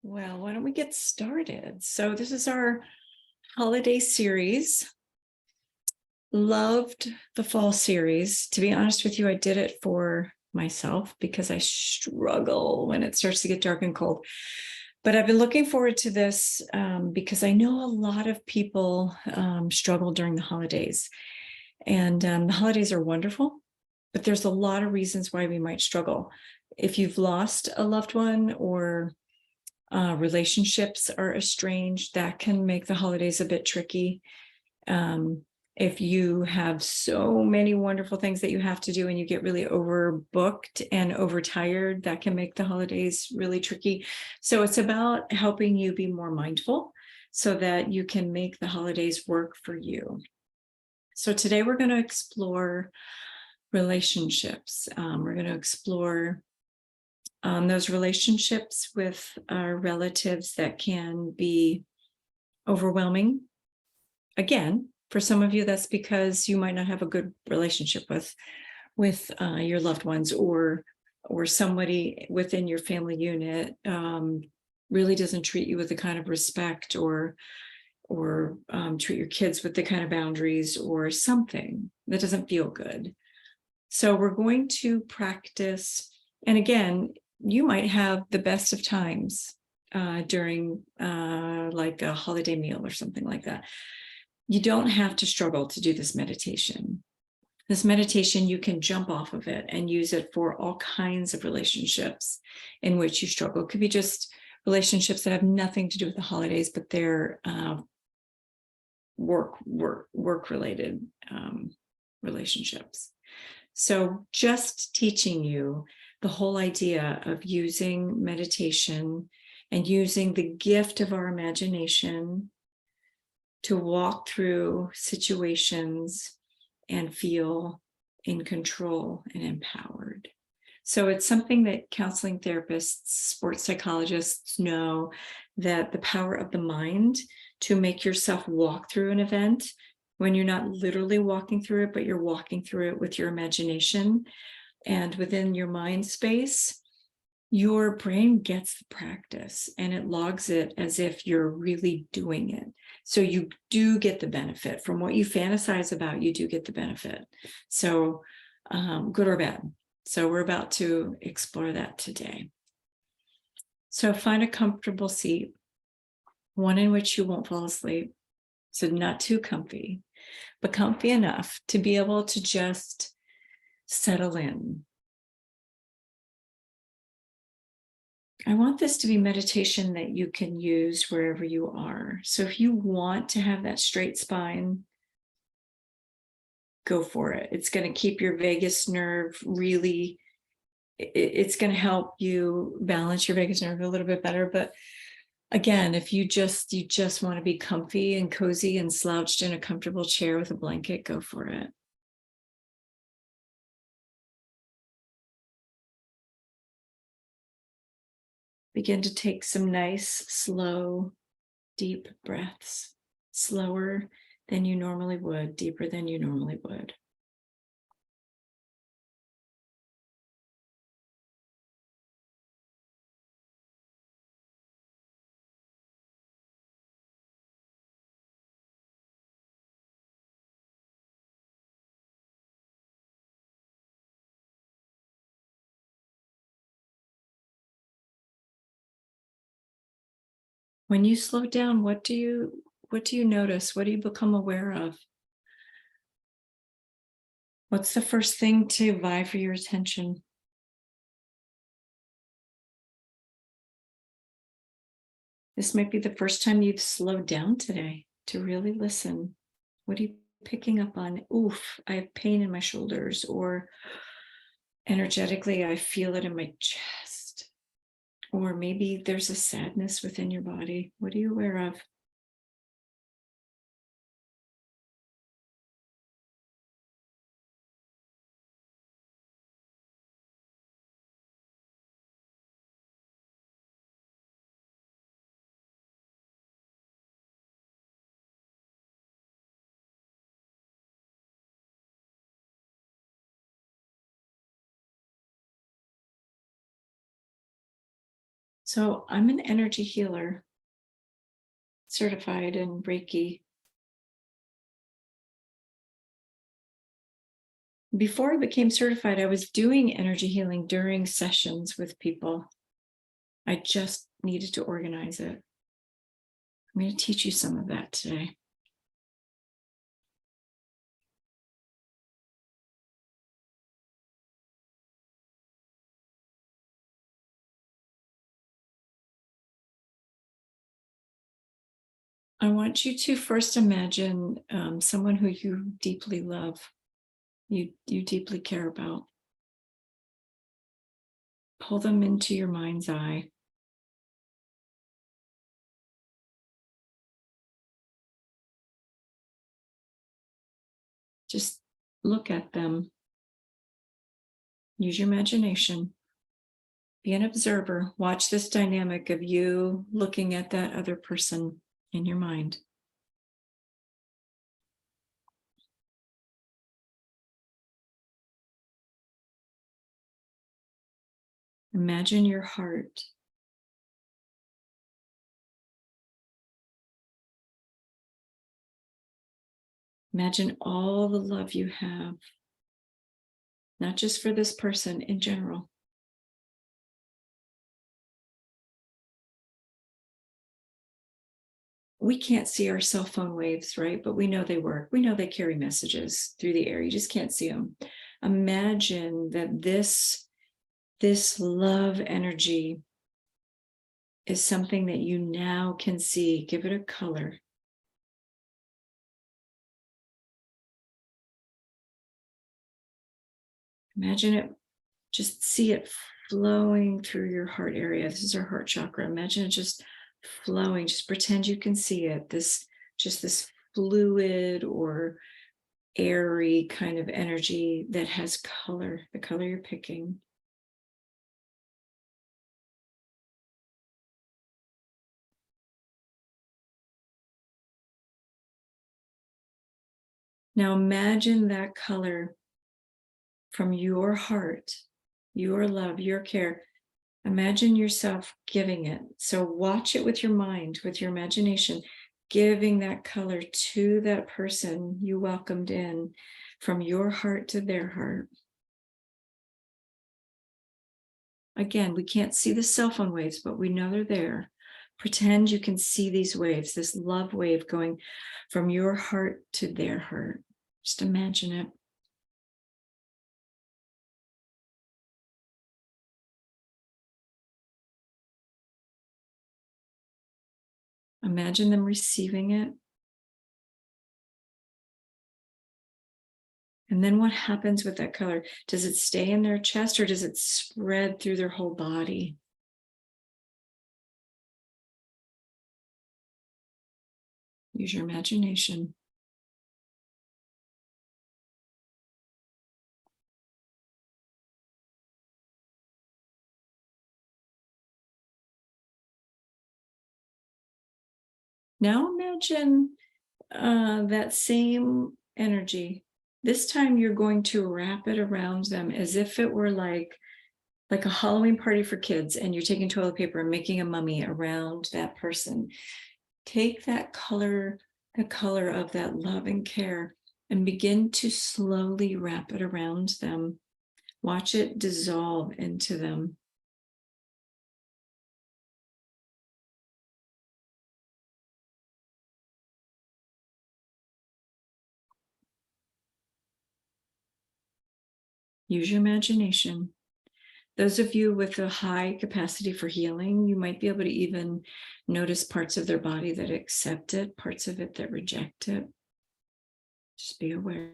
Well, why don't we get started? So, this is our holiday series. Loved the fall series. To be honest with you, I did it for myself because I struggle when it starts to get dark and cold. But I've been looking forward to this because I know a lot of people struggle during the holidays. And the holidays are wonderful, but there's a lot of reasons why we might struggle. If you've lost a loved one or relationships are estranged, that can make the holidays a bit tricky. If you have so many wonderful things that you have to do and you get really overbooked and overtired, that can make the holidays really tricky. So it's about helping you be more mindful so that you can make the holidays work for you. So today we're going to explore relationships. We're going to explore those relationships with our relatives that can be overwhelming. Again, for some of you, that's because you might not have a good relationship with your loved ones, or somebody within your family unit really doesn't treat you with the kind of respect, or treat your kids with the kind of boundaries, or something that doesn't feel good. So we're going to practice, and again, you might have the best of times during like a holiday meal or something like that. You don't have to struggle to do this meditation. This meditation, you can jump off of it and use it for all kinds of relationships in which you struggle. It could be just relationships that have nothing to do with the holidays, but they're work related relationships. So just teaching you the whole idea of using meditation and using the gift of our imagination to walk through situations and feel in control and empowered. So it's something that counseling therapists, sports psychologists know, that the power of the mind to make yourself walk through an event when you're not literally walking through it, but you're walking through it with your imagination and within your mind space, your brain gets the practice and it logs it as if you're really doing it. So you do get the benefit from what you fantasize about. You do get the benefit. So good or bad. So we're about to explore that today. So find a comfortable seat, one in which you won't fall asleep. So not too comfy, but comfy enough to be able to just settle in. I want this to be meditation that you can use wherever you are. So if you want to have that straight spine, go for it. It's going to keep your vagus nerve really, it's going to help you balance your vagus nerve a little bit better. But again, if you just want to be comfy and cozy and slouched in a comfortable chair with a blanket, go for it. Begin to take some nice, slow, deep breaths, slower than you normally would, deeper than you normally would. When you slow down, what do you notice? What do you become aware of? What's the first thing to vie for your attention? This might be the first time you've slowed down today to really listen. What are you picking up on? Oof, I have pain in my shoulders, or energetically, I feel it in my chest. Or maybe there's a sadness within your body. What are you aware of? So I'm an energy healer, certified in Reiki. Before I became certified, I was doing energy healing during sessions with people. I just needed to organize it. I'm going to teach you some of that today. I want you to first imagine someone who you deeply love, you deeply care about. Pull them into your mind's eye. Just look at them. Use your imagination. Be an observer. Watch this dynamic of you looking at that other person in your mind. Imagine your heart. Imagine all the love you have, not just for this person, in general. We can't see our cell phone waves, right? But we know they work. We know they carry messages through the air. You just can't see them. Imagine that this love energy is something that you now can see. Give it a color. Imagine it, just see it flowing through your heart area. This is our heart chakra. Imagine it just flowing. Just pretend you can see it. This fluid or airy kind of energy that has color, the color you're picking. Now imagine that color from your heart, your love, your care. Imagine yourself giving it. So watch it with your mind, with your imagination, giving that color to that person you welcomed in from your heart to their heart. Again, we can't see the cell phone waves, but we know they're there. Pretend you can see these waves, this love wave going from your heart to their heart. Just imagine it. Imagine them receiving it. And then what happens with that color? Does it stay in their chest or does it spread through their whole body? Use your imagination. Now imagine that same energy. This time you're going to wrap it around them as if it were like a Halloween party for kids, and you're taking toilet paper and making a mummy around that person. Take that color, the color of that love and care, and begin to slowly wrap it around them. Watch it dissolve into them. Use your imagination. Those of you with a high capacity for healing, you might be able to even notice parts of their body that accept it, parts of it that reject it. Just be aware.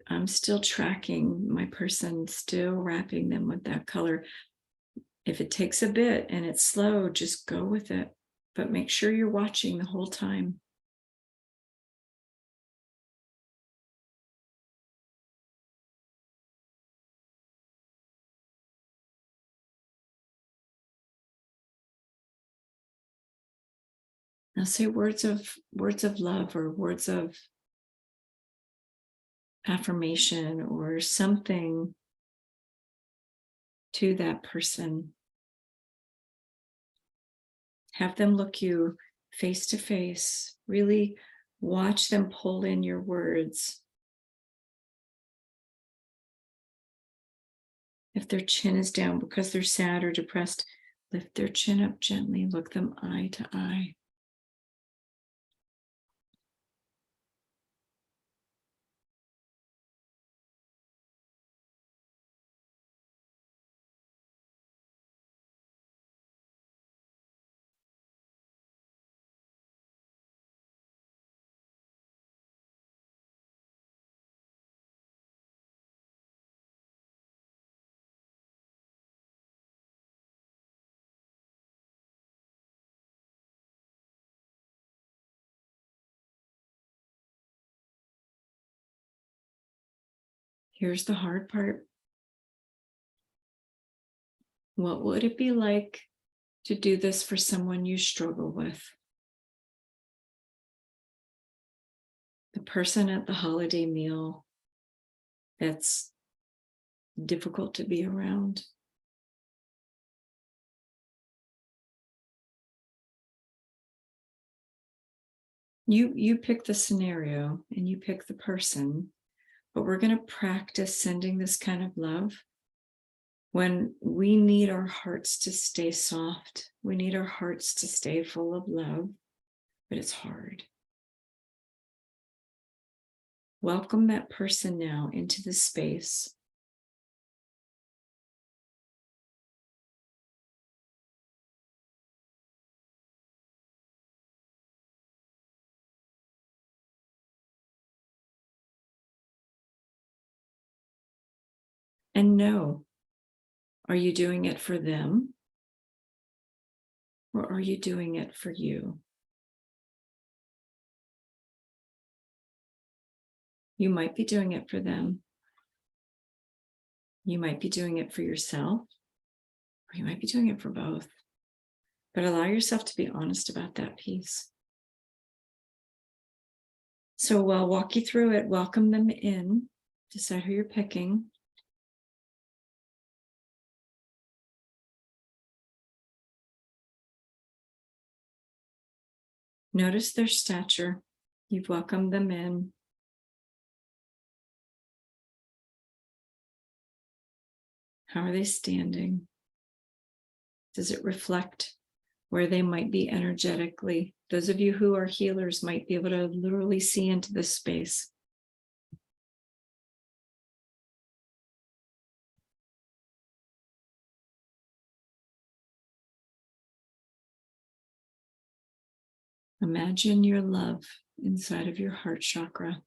I'm still tracking my person, still wrapping them with that color. If it takes a bit and it's slow, just go with it. But make sure you're watching the whole time. I'll say words of love or words of affirmation or something to that person. Have them look you face to face. Really watch them pull in your words. If their chin is down because they're sad or depressed, lift their chin up gently, look them eye to eye. Here's the hard part. What would it be like to do this for someone you struggle with? The person at the holiday meal that's difficult to be around. You pick the scenario and you pick the person, but we're going to practice sending this kind of love when we need our hearts to stay soft. We need our hearts to stay full of love, but it's hard. Welcome that person now into the space. And know, are you doing it for them? Or are you doing it for you? You might be doing it for them. You might be doing it for yourself, or you might be doing it for both. But allow yourself to be honest about that piece. So I'll walk you through it. Welcome them in. Decide who you're picking. Notice their stature. You've welcomed them in. How are they standing? Does it reflect where they might be energetically? Those of you who are healers might be able to literally see into this space. Imagine your love inside of your heart chakra,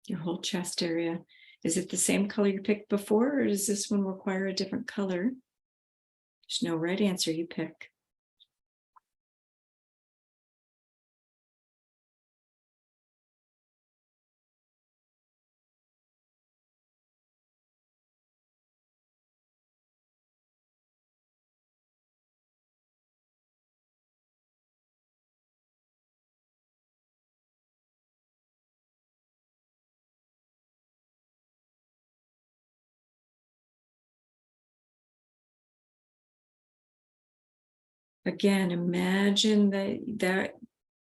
your whole chest area. Is it the same color you picked before, or does this one require a different color? There's no right answer, you pick. Again, imagine that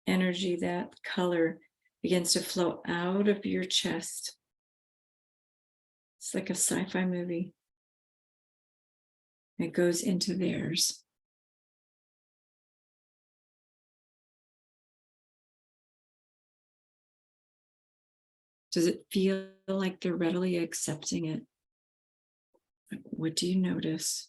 energy, that color begins to flow out of your chest. It's like a sci-fi movie. It goes into theirs. Does it feel like they're readily accepting it? What do you notice?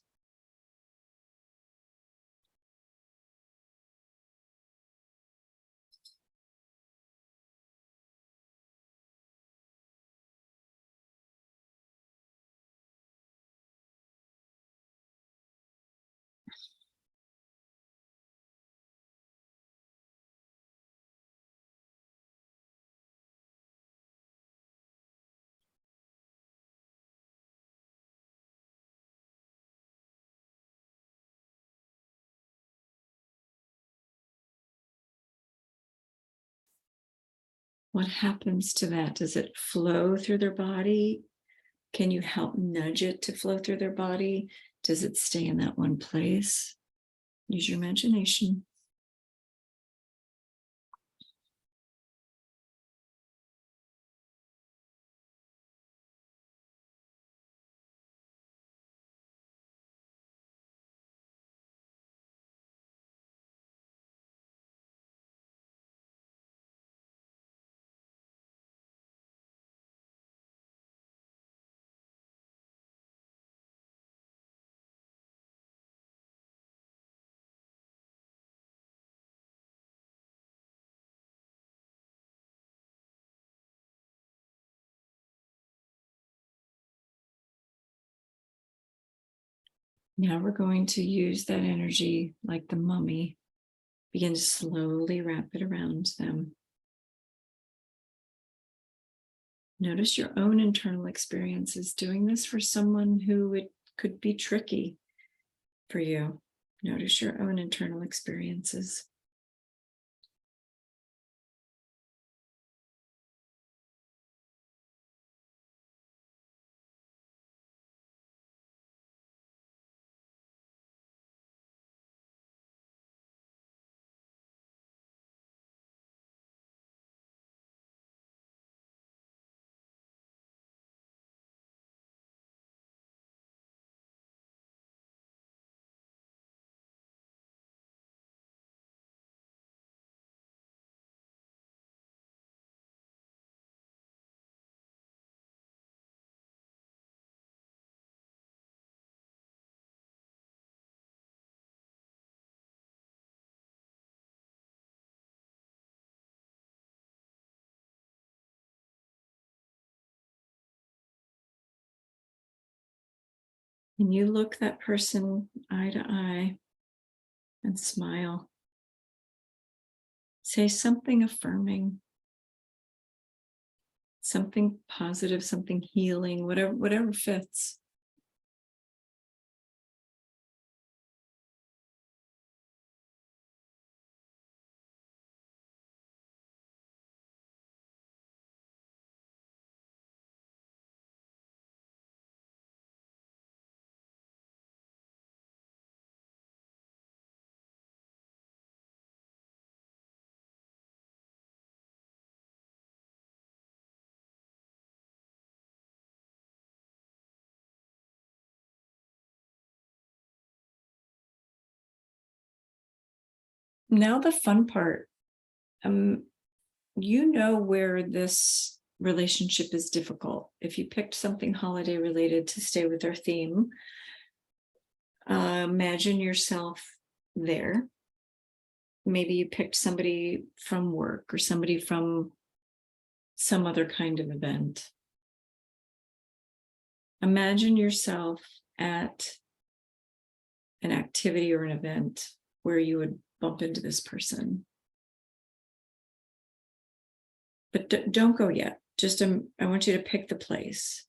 What happens to that? Does it flow through their body? Can you help nudge it to flow through their body? Does it stay in that one place? Use your imagination. Now we're going to use that energy like the mummy. Begin to slowly wrap it around them. Notice your own internal experiences doing this for someone who it could be tricky for you. Notice your own internal experiences. And you look that person eye to eye and smile. Say something affirming, something positive, something healing, whatever fits. Now the fun part. You know where this relationship is difficult. If you picked something holiday related to stay with our theme, imagine yourself there. Maybe you picked somebody from work or somebody from some other kind of event. Imagine yourself at an activity or an event where you would bump into this person. But don't go yet. Just I want you to pick the place.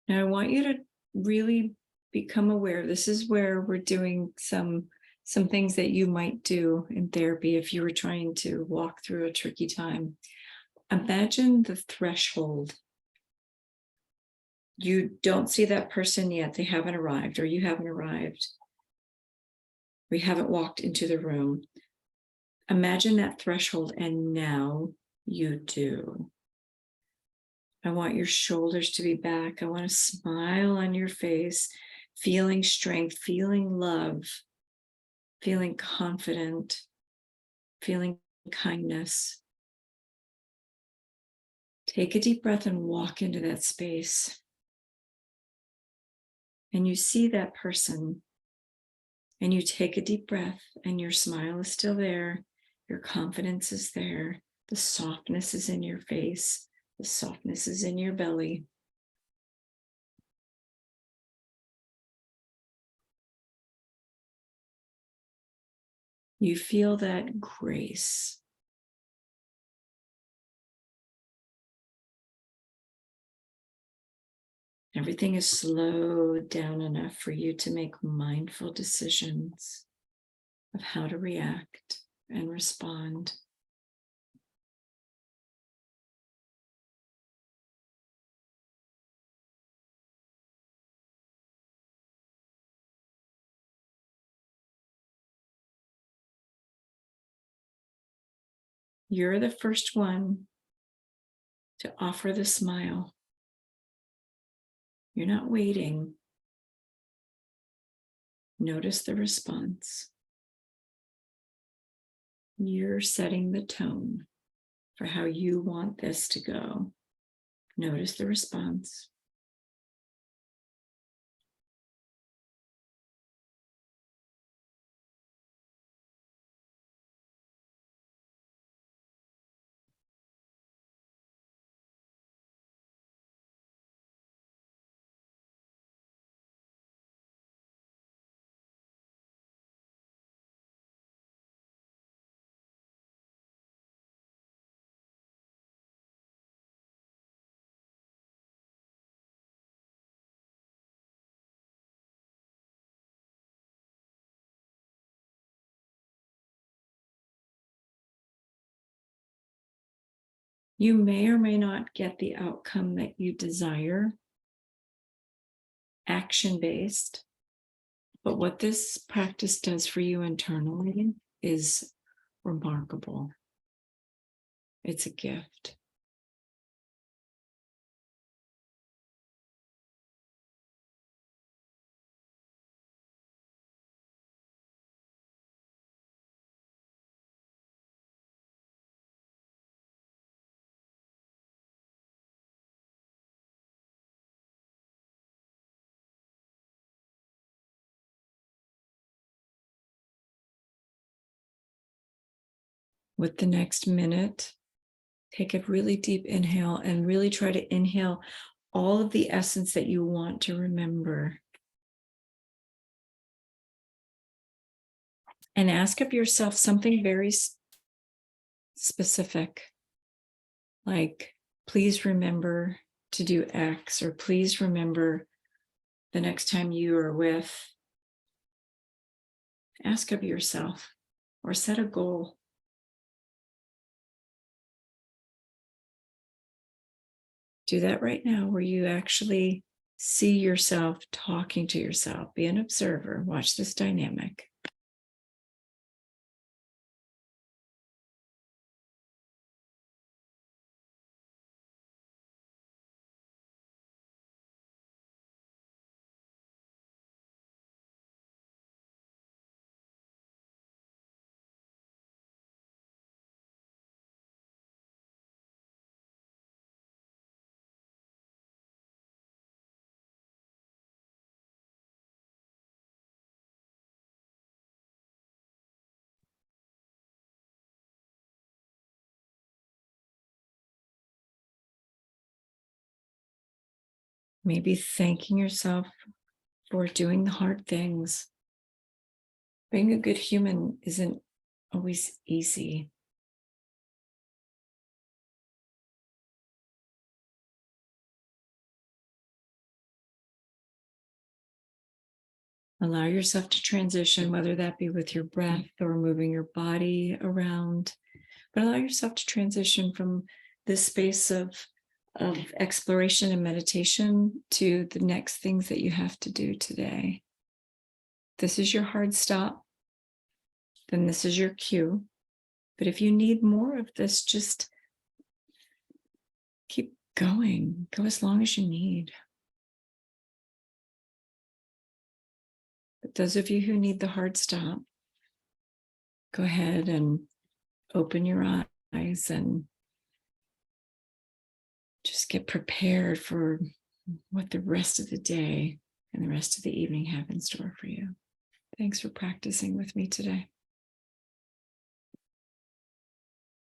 Now I want you to really become aware. This is where we're doing some things that you might do in therapy if you were trying to walk through a tricky time. Imagine the threshold. You don't see that person yet. They haven't arrived, or you haven't arrived. We haven't walked into the room. Imagine that threshold, and now you do. I want your shoulders to be back. I want a smile on your face, feeling strength, feeling love, feeling confident, feeling kindness. Take a deep breath and walk into that space. And you see that person, and you take a deep breath, and your smile is still there. Your confidence is there. The softness is in your face. The softness is in your belly. You feel that grace. Everything is slowed down enough for you to make mindful decisions. of how to react and respond. You're the first one to offer the smile. You're not waiting. Notice the response. You're setting the tone for how you want this to go. Notice the response. You may or may not get the outcome that you desire, action-based, but what this practice does for you internally is remarkable. It's a gift. With the next minute, take a really deep inhale and really try to inhale all of the essence that you want to remember. And ask of yourself something very specific, like, please remember to do X, or please remember the next time you are with. Ask of yourself, or set a goal. Do that right now, where you actually see yourself talking to yourself. Be an observer. Watch this dynamic. Maybe thanking yourself for doing the hard things. Being a good human isn't always easy. Allow yourself to transition, whether that be with your breath or moving your body around, but allow yourself to transition from this space of exploration and meditation to the next things that you have to do today. This is your hard stop, then this is your cue. But if you need more of this, just keep going. Go as long as you need. But those of you who need the hard stop, go ahead and open your eyes and just get prepared for what the rest of the day and the rest of the evening have in store for you. Thanks for practicing with me today.